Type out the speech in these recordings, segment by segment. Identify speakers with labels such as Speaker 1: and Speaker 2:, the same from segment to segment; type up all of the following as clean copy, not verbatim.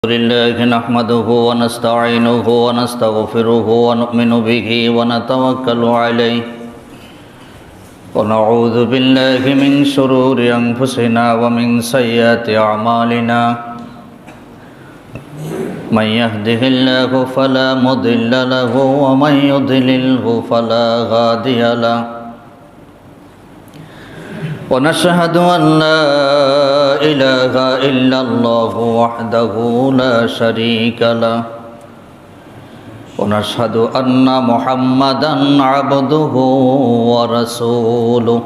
Speaker 1: لله نحمده ونستعينه ونستغفره ونؤمن به ونتوكل عليه ونعوذ بالله من شرور أنفسنا ومن سيئات أعمالنا من يهده الله فلا مضل له ومن يضلله فلا هادي له ونشهد أن لا إله إلا الله وحده لا شريك له ونشهد أن محمدا عبده ورسوله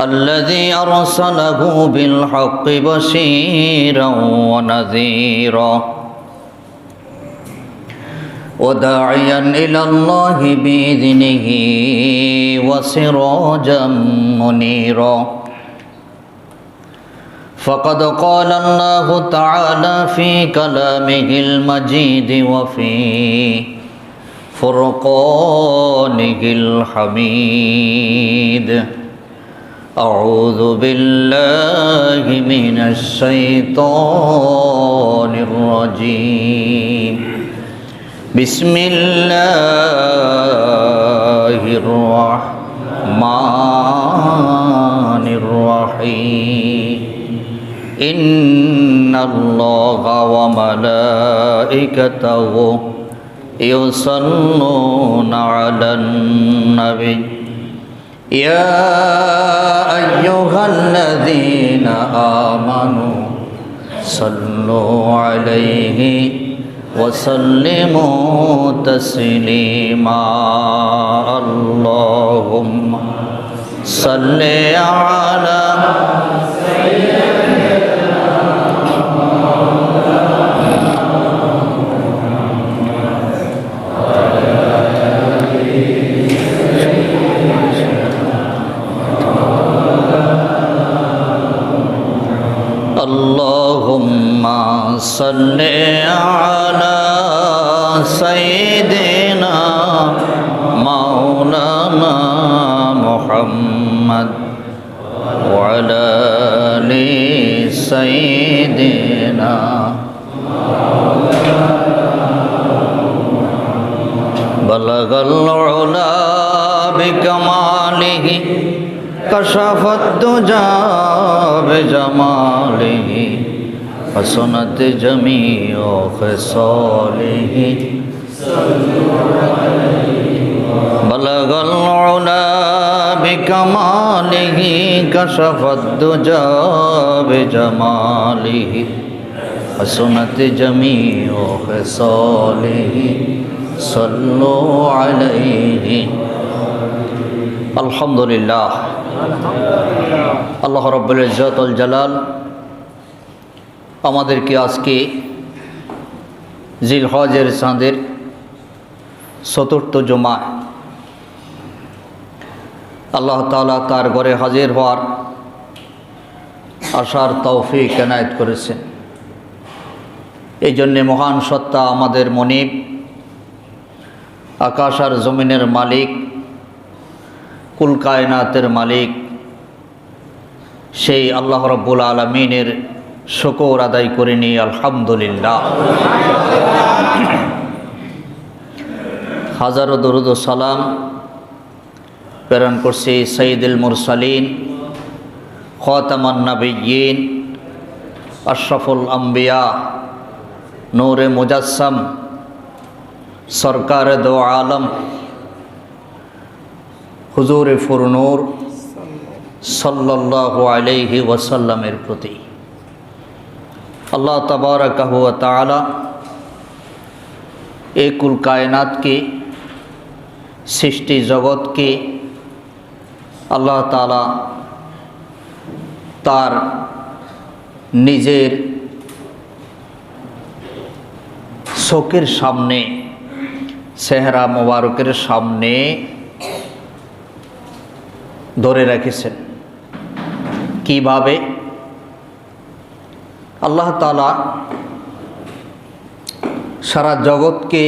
Speaker 1: الذي أرسله بالحق بشيرا ونذيرا وداعيا إلى الله بإذنه وسراجا منيرا فقد قال الله تعالى في كلامه المجيد وفي فرقانه الحميد أعوذ بالله من الشيطان الرجيم بسم الله الرحمن الرحيم إن الله وملائكته يصلون على النبي يا أيها الذين آمنوا صلوا عليه وسلموا تسليما اللهم صل على اللهم صل على سيدنا مولانا محمد وعلى آل سيدنا بلغ العلا بكماله كشف الدجى بجماله حسنت جميع خصاله بلغ العلا بكماله كشف الدجى بجماله حسنت جميع خصاله صلوا عليه الحمد لله আল্লাহ রাব্বুল ইজ্জত ওয়াল জালাল আমাদেরকে আজকে জিলহজের চাঁদের চতুর্থ জুমা আল্লাহ তাআলা তার ঘরে হাজির হওয়ার আসার তৌফিক এনায়েত করেছেন। এই জন্যে মহান সত্তা আমাদের মনিব, আকাশ আর জমিনের মালিক, কুল কায়নাতের মালিক সেই আল্লাহ রাব্বুল আলামিনের শুকর আদায় করে নিয়ে আলহামদুলিল্লাহ হাজারো দরুদ ও সালাম প্রেরণ করছি সাইয়্যিদুল মুরসালিন, খাতামুন নবিয়্যিন, আশরাফুল আম্বিয়া, নূরে মুজাসসাম, সরকার দো আলম হুজুরে ফুরনূর সাল্লাল্লাহু আলাইহি ওয়াসাল্লামের প্রতি আল্লাহ তাবারাকাহু ওয়া তাআলা এই কুল কায়নাতকে, সৃষ্টি জগৎকে আল্লাহ তাআলা তার নিজের চোখের সামনে, চেহারা মোবারকের সামনে ধরে রেখেছেন। কিভাবে? আল্লাহ তাআলা সারা জগৎকে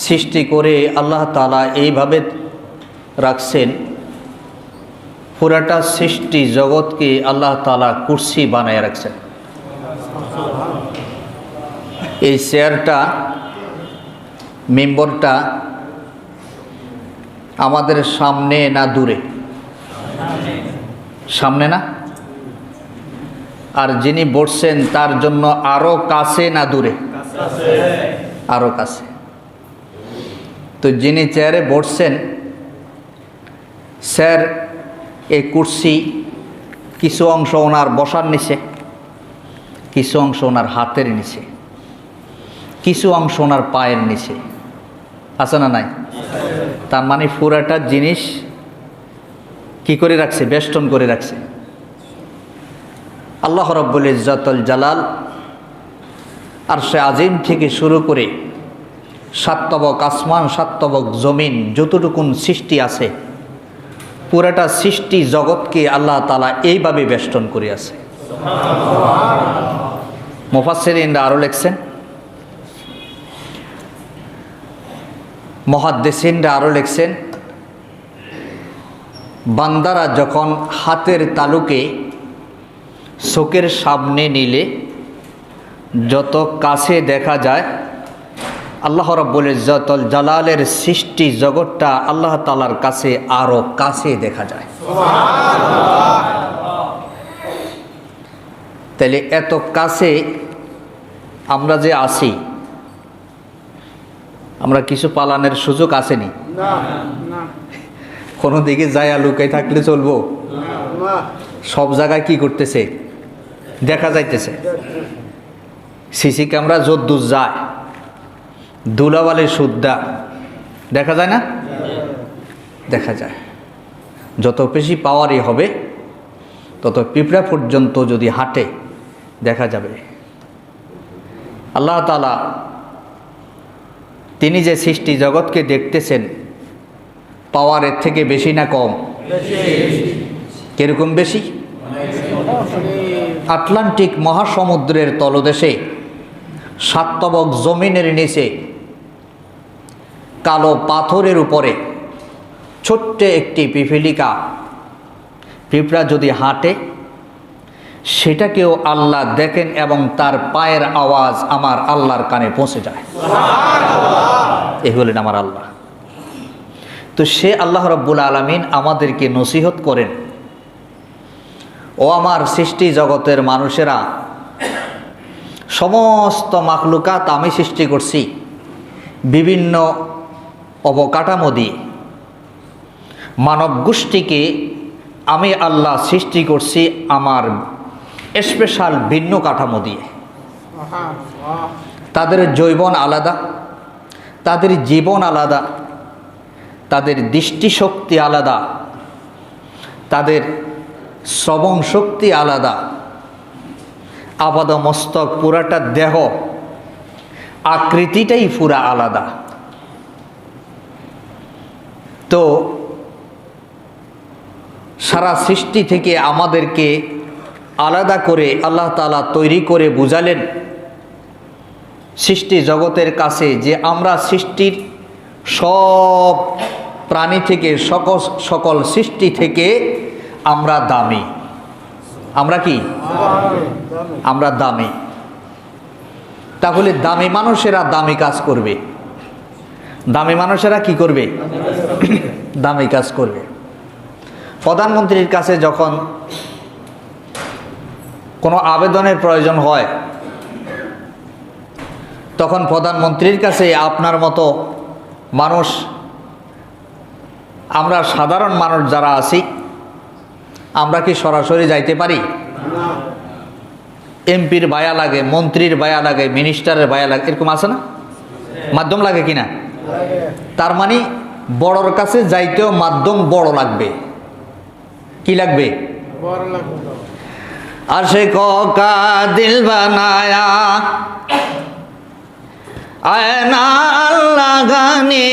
Speaker 1: সৃষ্টি করে আল্লাহ তাআলা এইভাবে রাখছেন, পুরাটা সৃষ্টি জগৎকে আল্লাহ তাআলা কুরসি বানায় রাখছেন। এই চেয়ারটা, মেম্বরটা আমাদের সামনে না দূরে? সামনে না? আর যিনি বসছেন তার জন্য আরো কাছে না দূরে? আরো কাছে। তো যিনি চেয়ারে বসছেন, স্যার এই কুর্সি কিছু অংশ ওনার বসার নিচে, কিছু অংশ ওনার হাতের নিচে, কিছু অংশ ওনার পায়ের নিচে, আছে না নাই? তার মানে পুরাটা জিনিস কি করে রাখছে? বেষ্টন করে রাখছে। আল্লাহ রাব্বুল ইজ্জাতুল জালাল আরশে আজিম থেকে শুরু করে সাততবক আসমান, সাততবক জমিন, যতটুকুন সৃষ্টি আছে পুরাটা সৃষ্টি জগৎকে আল্লাহ তাআলা এইভাবে বেষ্টন করে আছে। মুফাসসিরিনরা আরো লিখছেন, মুহাদ্দিসিনরা আরো লিখছেন, বান্দারা যখন হাতের তালুকে চোখের সামনে নিলে যত কাছে দেখা যায়, আল্লাহ রাব্বুল ইজ্জাতুল জালালের সৃষ্টি জগৎটা আল্লাহ তাআলার কাছে আরো কাছে দেখা যায়। তাহলে এত কাছে আমরা যে আছি, আমরা কিছু পালানের সুযোগ আসেনি? কোনো দিকে যায় লুকাই থাকলে চলবো? সব জায়গায় কি করতেছে? দেখা যাইতেছে। সিসি ক্যামেরা যদ্দূর যায়, ধুলাবালি সুদ্ধা দেখা যায় না? দেখা যায়। যত বেশি পাওয়ারই হবে তত পিঁপড়া পর্যন্ত যদি হাঁটে দেখা যাবে। আল্লাহ তাআলা তিনি যে সৃষ্টি জগৎকে দেখতেছেন, পাওয়ারের থেকে বেশি না কম? কিরকম বেশি? আটলান্টিক মহাসমুদ্রের তলদেশে সাততবক জমিনের নিচে কালো পাথরের উপরে ছোট্ট একটি পিপীলিকা, পিঁপড়া যদি হাঁটে সেটাকেও আল্লাহ দেখেন এবং তার পায়ের আওয়াজ আমার আল্লাহর কানে পৌঁছে যায়। এই হলেন আমার আল্লাহ। তো সে আল্লাহ রাব্বুল আলামিন আমাদেরকে নসিহত করেন, ও আমার সৃষ্টি জগতের মানুষেরা, সমস্ত মাখলুকাত আমি সৃষ্টি করছি বিভিন্ন অবকাঠামো দিয়ে। মানব গোষ্ঠীকে আমি আল্লাহ সৃষ্টি করছি আমার স্পেশাল ভিন্ন কাঠামো দিয়ে। তাদের যৌবন আলাদা, তাদের জীবন আলাদা, তাদের দৃষ্টিশক্তি আলাদা, তাদের শ্রবণ শক্তি আলাদা, আপাদ মস্তক পুরাটা দেহ আকৃতিটাই পুরা আলাদা। তো সারা সৃষ্টি থেকে আমাদেরকে আলাদা করে আল্লাহ তাআলা তৈরি করে বুঝালেন সৃষ্টি জগতের কাছে যে আমরা সৃষ্টির সব প্রাণী থেকে, সকল সৃষ্টি থেকে আমরা দামি। আমরা কি? আমরা দামি। তাহলে দামি মানুষেরা দামি কাজ করবে। দামি মানুষেরা কি করবে? দামি কাজ করবে। প্রধানমন্ত্রীর কাছে যখন কোনো আবেদনের প্রয়োজন হয় তখন প্রধানমন্ত্রীর কাছে আপনার মতো মানুষ, আমরা সাধারণ মানুষ যারা আছি, আমরা কি সরাসরি যাইতে পারি? এমপির বায়া লাগে, মন্ত্রীর বায়া লাগে, মিনিস্টারের বায়া লাগে, এরকম আছে না? মাধ্যম লাগে কিনা? তার মানে বড়র কাছে যাইতেও মাধ্যম বড় লাগবে। কি লাগবে? আশিকো কা দিল বানায়া আয়না লাগানে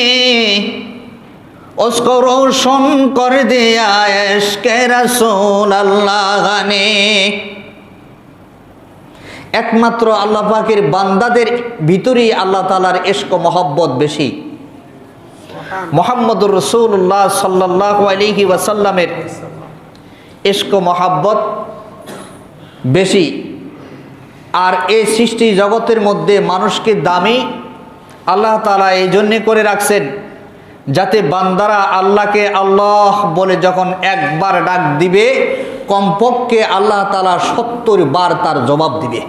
Speaker 1: उसको रोशन कर दिया इश्क़ रसूल अल्लाह ने। একমাত্র আল্লাহ পাকের বান্দাদের ভিতরেই আল্লাহ তাআলার ইশক ও মহব্বত বেশি। মুহাম্মদুর রাসূলুল্লাহ সাল্লাল্লাহু আলাইহি ওয়াসাল্লামের ইশক ও মহব্বত বেশি। আর এই সৃষ্টি জগতের মধ্যে মানুষকে দামি আল্লাহ তাআলা এই জন্যে করে রাখছেন, যাতে বান্দারা আল্লাহকে আল্লাহ বলে যখন একবার ডাক দিবে, কমপক্ষে আল্লাহ তাআলা 70 বার তার জবাব দিবে,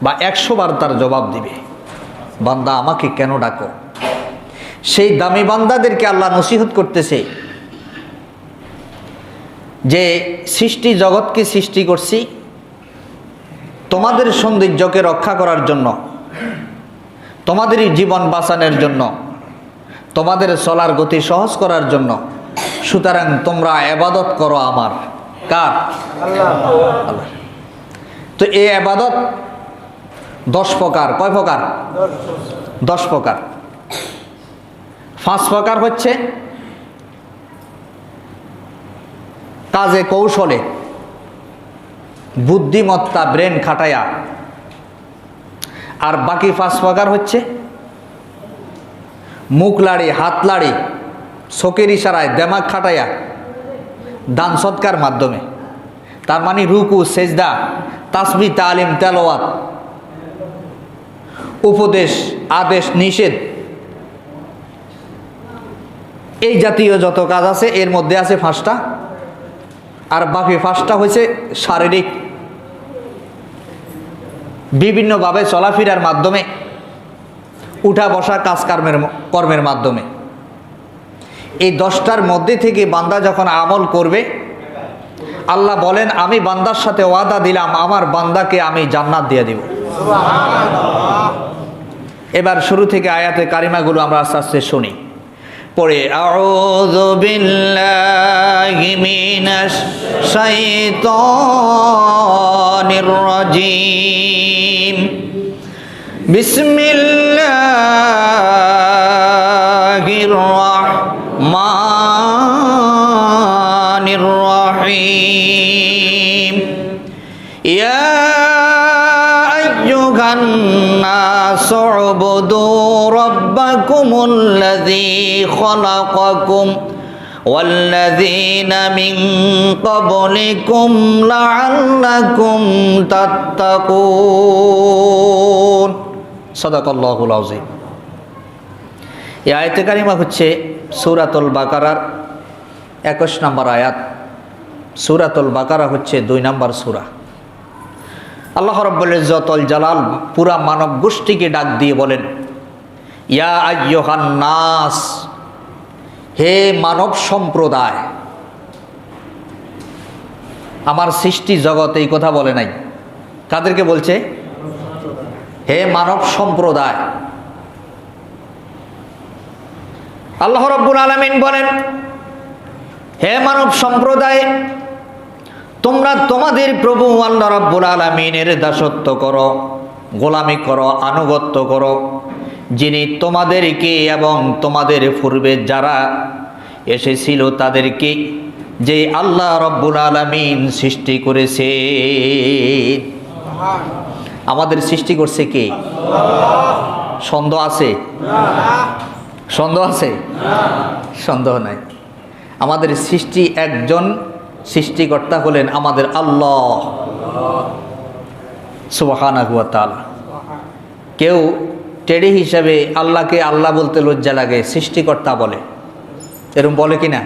Speaker 1: বা 100 বার তার জবাব দিবে, বান্দা আমাকে কেন ডাকো। সেই দামি বান্দাদেরকে আল্লাহ নসিহত করতেছে যে সৃষ্টি জগৎকে সৃষ্টি করছি তোমাদের সৌন্দর্যকে রক্ষা করার জন্য, তোমাদেরই জীবন বাঁচানোর জন্য, তোমাদের চলার গতি সহজ করার জন্য। সুতরাং তোমরা ইবাদত করো আমার। কার? আল্লাহ। তো এই ইবাদত 10 প্রকার। কয় প্রকার? 10 প্রকার। 5 প্রকার হচ্ছে কাজে কৌশলে, বুদ্ধিমত্তা, ব্রেন খাটায়া। আর বাকি 5 প্রকার হচ্ছে মুখ লাড়ি, হাত লাড়ি, চোখের ইশারায়, দেমাগ খাটায়া, দান সৎকার মাধ্যমে। তার মানে রুকু, সেজদা, তাসবিহ, তালিম, তেলাওয়াত, উপদেশ, আদেশ, নিষেধ, এই জাতীয় যত কাজ আছে এর মধ্যে আছে 5টা। আর বাকি 5টা হয়েছে শারীরিক, বিভিন্নভাবে চলাফেরার মাধ্যমে, উঠা বসা কাজ কর্মের মাধ্যমে। এই 10টার মধ্যে থেকে বান্দা যখন আমল করবে, আল্লাহ বলেন আমি বান্দার সাথে ওয়াদা দিলাম আমার বান্দাকে আমি জান্নাত দিয়ে দিব। এবার শুরু থেকে আয়াতে কারিমাগুলো আমরা আস্তে আস্তে শুনি। পড়ে আউযু বিল্লাহি মিনাশ শাইতানির রাজিম। বিসমিল্লাহির রাহমানির রহিম। ইয়া আইয়ুহান নাসু উবুদু রাব্বাকুমুল্লাযী খালাকাকুম ওয়াল্লাযীনা মিন ক্বাবলিকুম লাআল্লাকুম তাত্তাকুন। সাদাকাল্লাহুল আযীম। এই আয়াতে কারিমা হচ্ছে সূরাতুল বাকারার 21 নম্বর আয়াত। সূরাতুল বাকারা হচ্ছে 2 নম্বর সূরা। আল্লাহ রাব্বুল ইজ্জত ওয়াল জালাল পুরা মানব গোষ্ঠীকে ডাক দিয়ে বলেন, ইয়া আইয়ুহান নাস, হে মানব সম্প্রদায়। আমার সৃষ্টি জগৎ এই কথা বলে নাই, কাদেরকে বলছে? হে মানব সম্প্রদায়। আল্লাহ রাব্বুল আলামিন বলেন, হে মানব সম্প্রদায়, তোমরা তোমাদের প্রভু আল্লাহ রাব্বুল আলামিনের দাসত্ব করো, গোলামি করো, আনুগত্য করো, যিনি তোমাদেরকে এবং তোমাদের পূর্বে যারা এসেছিল তাদেরকে, যে আল্লাহ রাব্বুল আলামিন সৃষ্টি করেছে। আমাদের সৃষ্টি করছে কে? সন্দেহ আছে? সন্দেহ আছে? সন্দেহ নাই। আমাদের সৃষ্টি একজন সৃষ্টিকর্তা হলেন আমাদের আল্লাহ সুবহানাহু ওয়া তাআলা। কেউ টেডি হিসাবে আল্লাহকে আল্লাহ বলতে লজ্জা লাগে, সৃষ্টিকর্তা বলে। এরকম বলে কি না?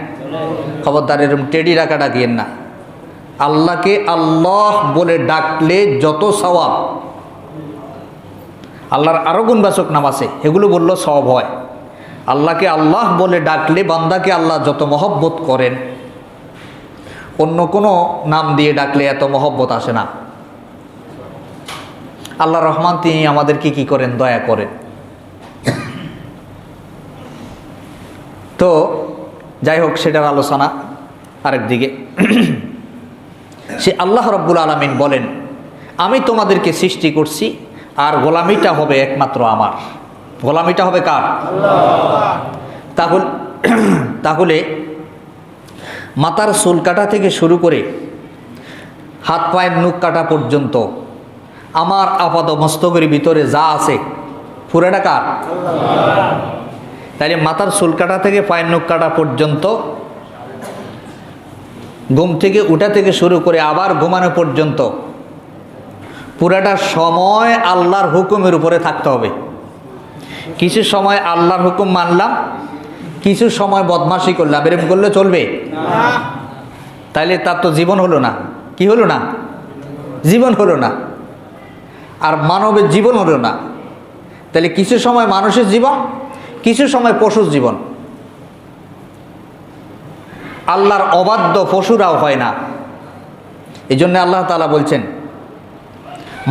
Speaker 1: খবরদার, এরকম টেডি রাখা ডাকিয়েন না। আল্লাহকে আল্লাহ বলে ডাকলে যত সওয়াব, আল্লাহর আরো গুণবাচক নাম আছে, এগুলো বললেও সওয়াব হয়। আল্লাহকে আল্লাহ বলে ডাকলে বান্দাকে আল্লাহ যত মহব্বত করেন, অন্য কোনো নাম দিয়ে ডাকলে এত মহব্বত আসে না। আল্লাহ রহমান, তিনি আমাদেরকে কি করেন? দয়া করেন। তো যাই হোক, সেটার আলোচনা আরেক দিকে। সে আল্লাহ রাব্বুল আলামিন বলেন, আমি তোমাদেরকে সৃষ্টি করছি, আর গোলামিটা হবে একমাত্র আমার। গোলামিটা হবে কার? আল্লাহ। তাহলে মাথার চুল কাটা থেকে শুরু করে হাত পায়ের নখ কাটা পর্যন্ত আমার আপাত মস্তকের ভিতরে যা আছে পুরাটা কার? আল্লাহ। তাইলে মাথার চুল কাটা থেকে পায়ের নখ কাটা পর্যন্ত ঘুম থেকে উঠা থেকে শুরু করে আবার ঘুমানো পর্যন্ত পুরাটা সময় আল্লাহর হুকুমের উপরে থাকতে হবে। কিছু সময় আল্লাহর হুকুম মানলাম, কিছু সময় বদমাশি করলাম, এরকম করলে চলবে? তাইলে তার তো জীবন হলো না। কি হলো না? জীবন হলো না, আর মানবের জীবন হলো না। তাহলে কিছু সময় মানুষের জীবন, কিছু সময় পশুর জীবন। আল্লাহর অবাধ্য পশুরাও হয় না। এই জন্য আল্লাহ তাআলা বলছেন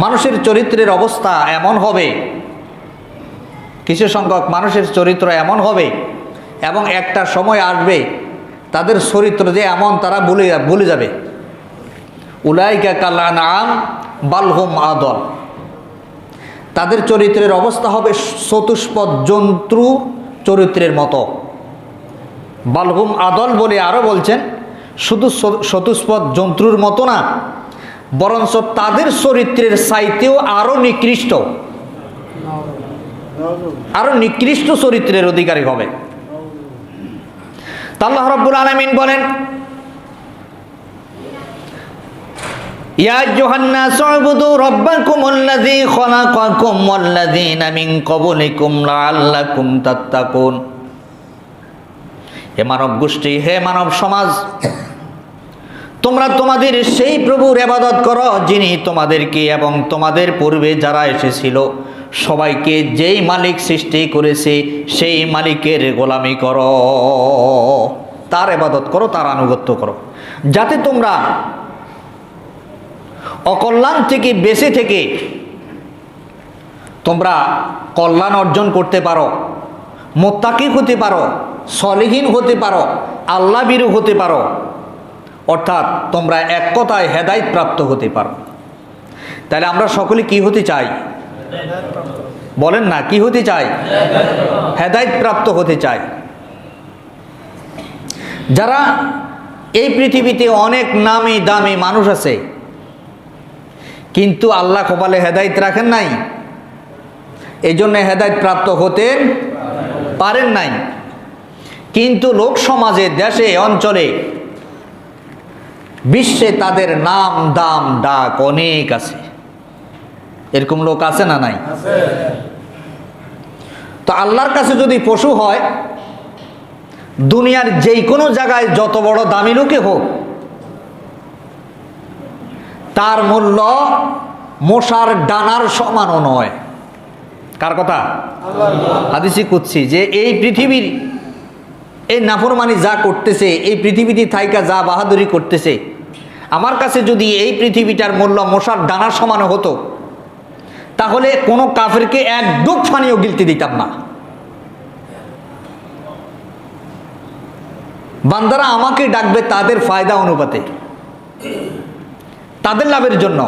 Speaker 1: মানুষের চরিত্রের অবস্থা এমন হবে, কিছু সংখ্যক মানুষের চরিত্র এমন হবে এবং একটা সময় আসবে তাদের চরিত্র যে এমন তারা ভুলে যাবে। উলাইকা কাল আনআম বাল হুম আদল। তাদের চরিত্রের অবস্থা হবে চতুষ্পদ জন্তু চরিত্রের মতো। বালহুম আদল বলে আরও বলছেন শুধু চতুষ্পদ জন্তুর মতো না, বরঞ্চ তাদের চরিত্রের চাইতেও আরও নিকৃষ্ট, আরও নিকৃষ্ট চরিত্রের অধিকারী হবে। আল্লাহ রাব্বুল আলামিন বলেন ইয়া আইয়ুহান নাসু উবুদু রাব্বাকুমুল্লাযী খালাকাকুম ওয়াল্লাযীনা মিন ক্বাবলিকুম লাআল্লাকুম তাত্তাকুন। হে মানব গোষ্ঠী, হে মানব সমাজ, তোমরা তোমাদের সেই প্রভুর ইবাদত করো যিনি তোমাদেরকে এবং তোমাদের পূর্বে যারা এসেছিল সবাইকে যেই মালিক সৃষ্টি করেছে সেই মালিকের গোলামি করো, তার ইবাদত করো, তার আনুগত্য করো, যাতে তোমরা অকল্যাণ থেকে বেঁচে থেকে তোমরা কল্যাণ অর্জন করতে পারো, মুত্তাকি হতে পারো, সলিহীন হতে পারো, আল্লাহ ভীরু হতে পারো, অর্থাৎ তোমরা এক কথায় হেদায়েত প্রাপ্ত হতে পারো। তাহলে আমরা সকলে কি হতে চাই? বলেন না, কি হতে চাই? হেদায়েত প্রাপ্ত হতে চাই। যারা এই পৃথিবীতে অনেক নামি দামি মানুষ আছে, কিন্তু আল্লাহ কপালে হেদায়েত রাখেন নাই, এই জন্য হেদায়েত প্রাপ্ত হতে পারেন নাই। কিন্তু লোক সমাজে, দেশে, অঞ্চলে, বিশ্বে তাদের নাম দাম ডাক অনেক আছে। এরকম লোক আছে না নাই? তো আল্লাহর কাছে যদি পশু হয়, দুনিয়ার যেই কোনো জায়গায় যত বড় দামি লোকে হোক, তার মূল্য মশার ডানার সমানও নয়। কার কথা? হাদিসে কুদসি, যে এই পৃথিবীর এই নাফরমানি যা করতেছে, এই পৃথিবীতে থাইকা যা বাহাদুরি করতেছে, আমার কাছে যদি এই পৃথিবীটার মূল্য মশার ডানার সমান হতো, তাহলে কোনো কাফেরকে এক ডুব পানিও গিলতে দিতাম না। বান্দারা আমাকে ডাকবে তাদের ফায়দা অনুপাতে, তাদের লাভের জন্য।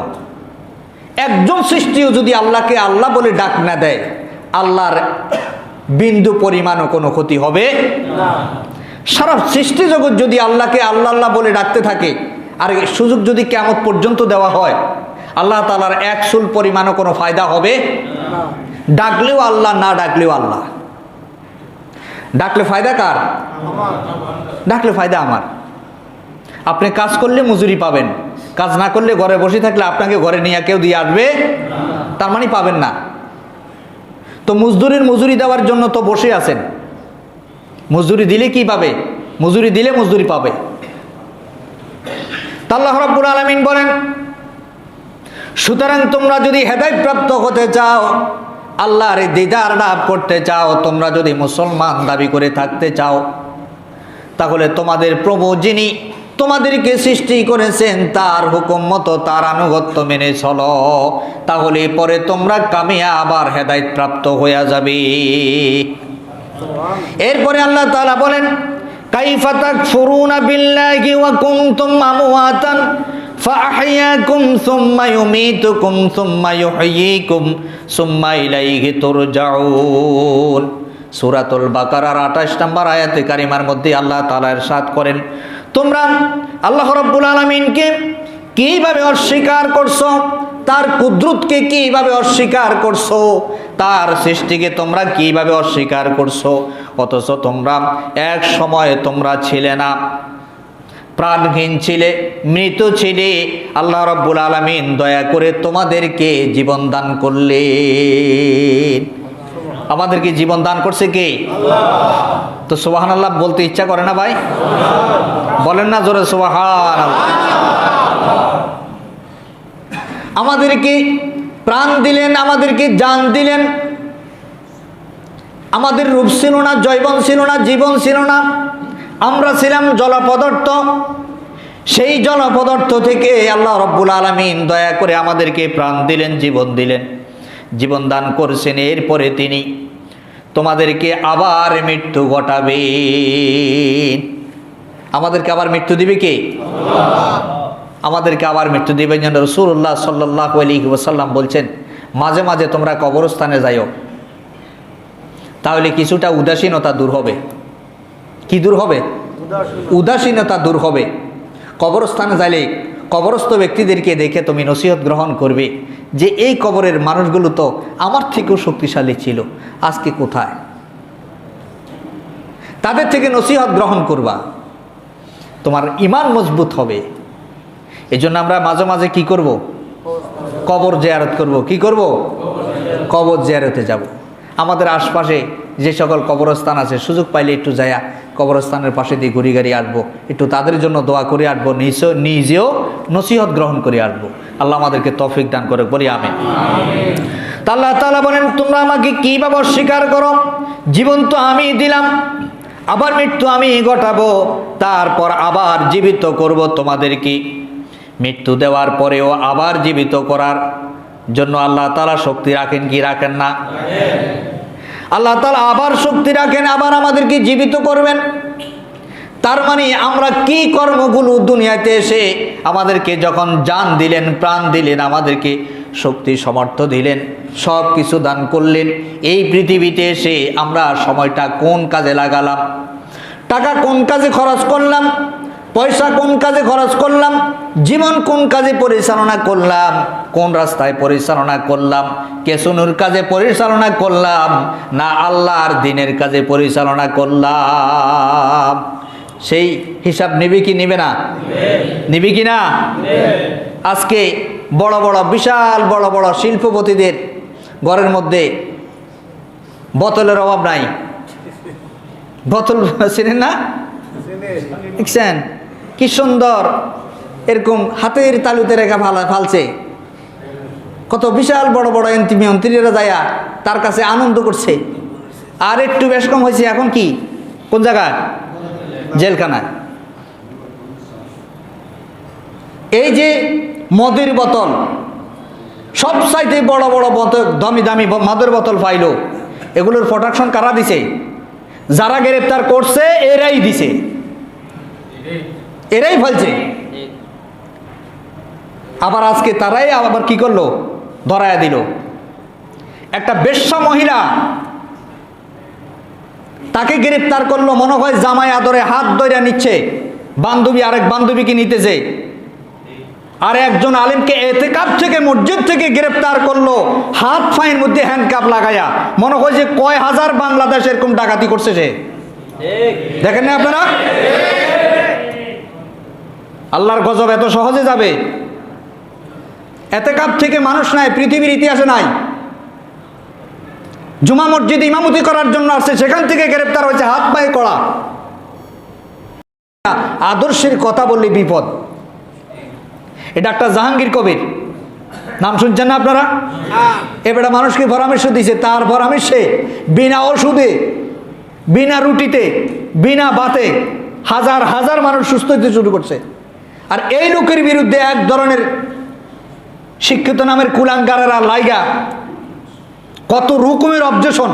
Speaker 1: একজন সৃষ্টিও যদি আল্লাহকে আল্লাহ বলে ডাক না দেয়, আল্লাহর বিন্দু পরিমাণও কোনো ক্ষতি হবে না। সারা সৃষ্টি জগৎ যদি আল্লাহকে আল্লাহ আল্লাহ বলে ডাকতে থাকে, আর সুযোগ যদি কিয়ামত পর্যন্ত দেওয়া হয়, আল্লাহ তাআলার এক চুল পরিমাণও কোনো ফায়দা হবে না। ডাকলেও আল্লাহ, না ডাকলেও আল্লাহ। ডাকলে ফায়দা কার? ডাকলে ফায়দা আমার। আপনি কাজ করলে মজুরি পাবেন, কাজ না করলে ঘরে বসে থাকলে আপনাকে ঘরে নিয়ে কেউ দিয়ে আসবে, তার মানে পাবেন না। তো মজদুরের মজুরি দেওয়ার জন্য তো বসে আছেন, মজদুরি দিলে কি পাবে? মজুরি দিলে মজদুরি পাবে। আল্লাহ রাব্বুল আলামিন বলেন, সুতরাং তোমরা যদি হেদায়েত প্রাপ্ত হতে চাও, আল্লাহর দিদার লাভ করতে চাও, তোমরা যদি মুসলমান দাবি করে থাকতে চাও, তাহলে তোমাদের প্রভু যিনি তোমাদেরকে সৃষ্টি করেছেন তার হুকুম মতো তার আনুগত্য মেনে চলো, তাহলে পরে তোমরা কামিয়াব আর হেদায়েত প্রাপ্ত হয়ে যাবে। এরপরে আল্লাহ তাআলা বলেন, কাইফা তাকফুরুনা বিল্লাহি ওয়া কুনতুম আমওয়াতান ফাআহইয়াকুম সুম্মা ইউমীতুকুম সুম্মা ইউহয়ীকুম সুম্মা ইলাইহি তুরজাউন। সূরাতুল বাকারার 28 নম্বর আয়াতে কারিমার মধ্যে আল্লাহ তাআলা ইরশাদ করেন, তোমরা আল্লাহ রাব্বুল আলামিনকে কিভাবে অস্বীকার করছো, তার কুদরতকে কিভাবে অস্বীকার করছো, তার সৃষ্টিকে তোমরা কিভাবে অস্বীকার করছো, অথচ তোমরা এক সময় তোমরা ছিলে না, প্রাণহীন ছিলে, মৃত ছিলে, আল্লাহ রাব্বুল আলামিন দয়া করে তোমাদেরকে জীবন দান করলেন। আমাদেরকে জীবন দান করছে কে? তো সুবহানাল্লাহ বলতে ইচ্ছা করে না ভাই? বলেন না জোরে সুবহানাল্লাহ। আমাদেরকে প্রাণ দিলেন, আমাদেরকে জান দিলেন। আমাদের রূপ ছিল না, যৌবন ছিল না, জীবন ছিল না, আমরা ছিলাম জলপদার্থ। সেই জলপদার্থ থেকে আল্লাহ রাব্বুল আলামিন দয়া করে আমাদেরকে প্রাণ দিলেন, জীবন দিলেন, জীবন দান করছেন। এরপরে তিনি তোমাদেরকে আবার মৃত্যু ঘটাবেন। আমাদেরকে আবার মৃত্যু দিবে কে? আমাদেরকে আবার মৃত্যু দিবেন। যেন রাসূলুল্লাহ সাল্লাল্লাহু আলাইহি ওয়াসাল্লাম বলছেন, মাঝে মাঝে তোমরা কবরস্থানে যাইও, তাহলে কিছুটা উদাসীনতা দূর হবে। কি দূর হবে? উদাসীনতা দূর হবে। কবরস্থানে যাইলে কবরস্থ ব্যক্তিদেরকে দেখে তুমি নসিহত গ্রহণ করবে যে এই কবরের মানুষগুলো তো আমার থেকেও শক্তিশালী ছিল, আজকে কোথায়? তাদের থেকে নসিহত গ্রহণ করবা, তোমার ঈমান মজবুত হবে। এই জন্য আমরা মাঝে মাঝে কি করব? কবর জিয়ারত করব। কি করব? কবর জিয়ারতে যাব। আমাদের আশপাশে যে সকল কবরস্থান আছে, সুযোগ পাইলে একটু যায়া কবরস্থানের পাশে দিয়ে ঘুরি গাড়ি আসবো, একটু তাদের জন্য দোয়া করে আসবো, নিজেও নসিহত গ্রহণ করে আসবো। আল্লাহ আমাদেরকে তৌফিক দান করে, বলি আমিন। আল্লাহ তাআলা বলেন, তোমরা আমাকে কিভাবে অস্বীকার করো? জীবন তো আমি দিলাম, আবার মৃত্যু আমি ঘটাবো, তারপর আবার জীবিত করব তোমাদেরকে। মৃত্যু দেওয়ার পরেও আবার জীবিত করার জন্য আল্লাহ তাআলা শক্তি রাখেন কি রাখেন না? আল্লাহ তাআলা আবার শক্তি রাখেন, আবার আমাদেরকে জীবিত করবেন। তার মানে আমরা কি কর্মগুলো দুনিয়াতে এসে আমাদেরকে যখন জান দিলেন, প্রাণ দিলেন, আমাদেরকে শক্তি সমর্থ দিলেন, সব কিছু দান করলেন, এই পৃথিবীতে এসে আমরা সময়টা কোন কাজে লাগালাম? টাকা কোন কাজে খরচ করলাম? পয়সা কোন কাজে খরচ করলাম? জীবন কোন কাজে পরিচালনা করলাম? কোন রাস্তায় পরিচালনা করলাম? কেসুনুর কাজে পরিচালনা করলাম না আল্লাহর দ্বীনের কাজে পরিচালনা করলাম? সেই হিসাব নিবি কি নিবে না? নিবি কি না? আজকে বড় বড় বিশাল বড় বড় শিল্পপতিদের ঘরের মধ্যে বোতলের অভাব নাই। বোতল চিনেন না? দেখছেন কি সুন্দর এরকম হাতের তালুতে রেখা ফালছে। কত বিশাল বড় বড় মন্ত্রীরা যায়া তার কাছে আনন্দ করছে। আর একটু বেশ কম হয়েছে, এখন কি কোন জায়গায়? জেলখানায়। এই যে মদের বোতল, সব চাইতে বড় বড় বোতল, দামি দামি মদের বোতল পাইল, এগুলোর প্রোটেকশন কারা দিছে? যারা গ্রেপ্তার করছে এরাই দিছে, এরাই ফেলছে। আবার আজকে তারাই আবার কি করলো? ধরায়া দিল। একটা বেশ্যা মহিলা, তাকে গ্রেপ্তার করলো, মনে হয় জামাই আদরে হাত ধরে নিচ্ছে, বান্ধবী আরেক বান্ধবীকে নিতেছে। আর একজন আলেমকে এতেকাব থেকে, মসজিদ থেকে গ্রেপ্তার করলো, হাত পায়ের মধ্যে হ্যান্ডকাপ লাগায়া, মনে হয় যে কয় হাজার বাংলাদেশ এরকম ডাকাতি করছে সে। দেখেন না আপনারা? আল্লাহর গজব এত সহজে যাবে? এতেকাব থেকে মানুষ নাই, পৃথিবীর ইতিহাসে নাই। জুমা মসজিদে ইমামতি করার জন্য আসছে, সেখান থেকে গ্রেপ্তার হয়েছে, হাত পায়ে কড়া। আদর্শের কথা বললে বিপদ। এ ডাক্তার জাহাঙ্গীর কবির নাম শুনছেন না আপনারা? এবারে মানুষকে পরামর্শ দিয়েছে, তার পরামর্শে বিনা ওষুধে, বিনা রুটিতে, বিনা ভাতে হাজার হাজার মানুষ সুস্থ হতে শুরু করছে। আর এই লোকের বিরুদ্ধে এক ধরনের শিক্ষিত নামের কুলাঙ্গারেরা লাইগা কত রকমের অবজেকশন।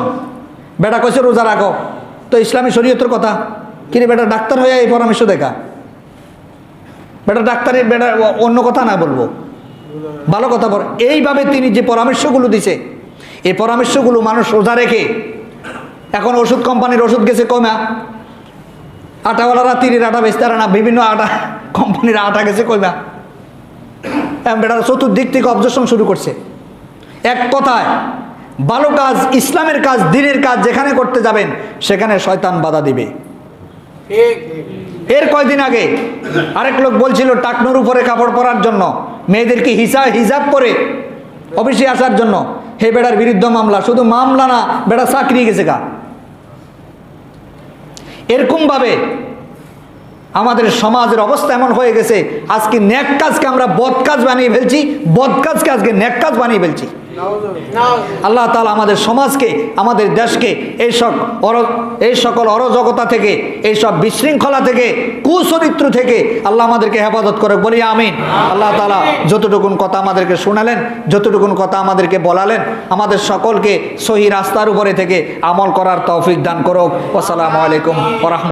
Speaker 1: বেটা কইছে রোজা রাখো, তো ইসলামী শরীয়তের কথা কিরে বেটা ডাক্তার হয়ে এই পরামর্শ দেখা? বেটা ডাক্তারের বেটা অন্য কথা না বলবো, ভালো কথা বল। এইভাবে তিনি যে পরামর্শগুলো দিছে, এই পরামর্শগুলো মানুষ রোজা রেখে, এখন ওষুধ কোম্পানির ওষুধ গেছে কমা, আটাওয়ালারা তিরির আটা বেচতারা না, বিভিন্ন আটা কোম্পানির আটা গেছে কইবা, বেটা চতুর্দিক থেকে অবজেকশন শুরু করছে। এক কথায় ভালো কাজ, ইসলামের কাজ, দ্বীনের কাজ যেখানে করতে যাবেন সেখানে শয়তান বাধা দিবে। এর কয়দিন আগে আরেক লোক বলছিল টাকনুর উপরে কাপড় পরার জন্য, মেয়েদেরকে হিজাব পরে অফিসে আসার জন্য। হে বেড়ার বিরুদ্ধে মামলা, শুধু মামলা না, বেড়া চাকরি গেছে গা। এরকমভাবে আমাদের সমাজের অবস্থা এমন হয়ে গেছে, আজকে নেক কাজকে আমরা বদ কাজ বানিয়ে ফেলছি, বদ কাজকে আজকে নেক কাজ বানিয়ে ফেলছি। আল্লাহ তাআলা আমাদের সমাজকে, আমাদের দেশকে এই সকল অরাজকতা থেকে, এইসব বিশৃঙ্খলা থেকে, কুচরিত্র থেকে আল্লাহ আমাদেরকে হেফাজত করে, বলি আমিন। আল্লাহ তাআলা যতটুকুন কথা আমাদেরকে শোনালেন, যতটুকুন কথা আমাদেরকে বলালেন, আমাদের সকলকে সহি রাস্তার উপরে থেকে আমল করার তৌফিক দান করুক। আসসালামু আলাইকুম ওয়া রাহমাতুল্লাহ।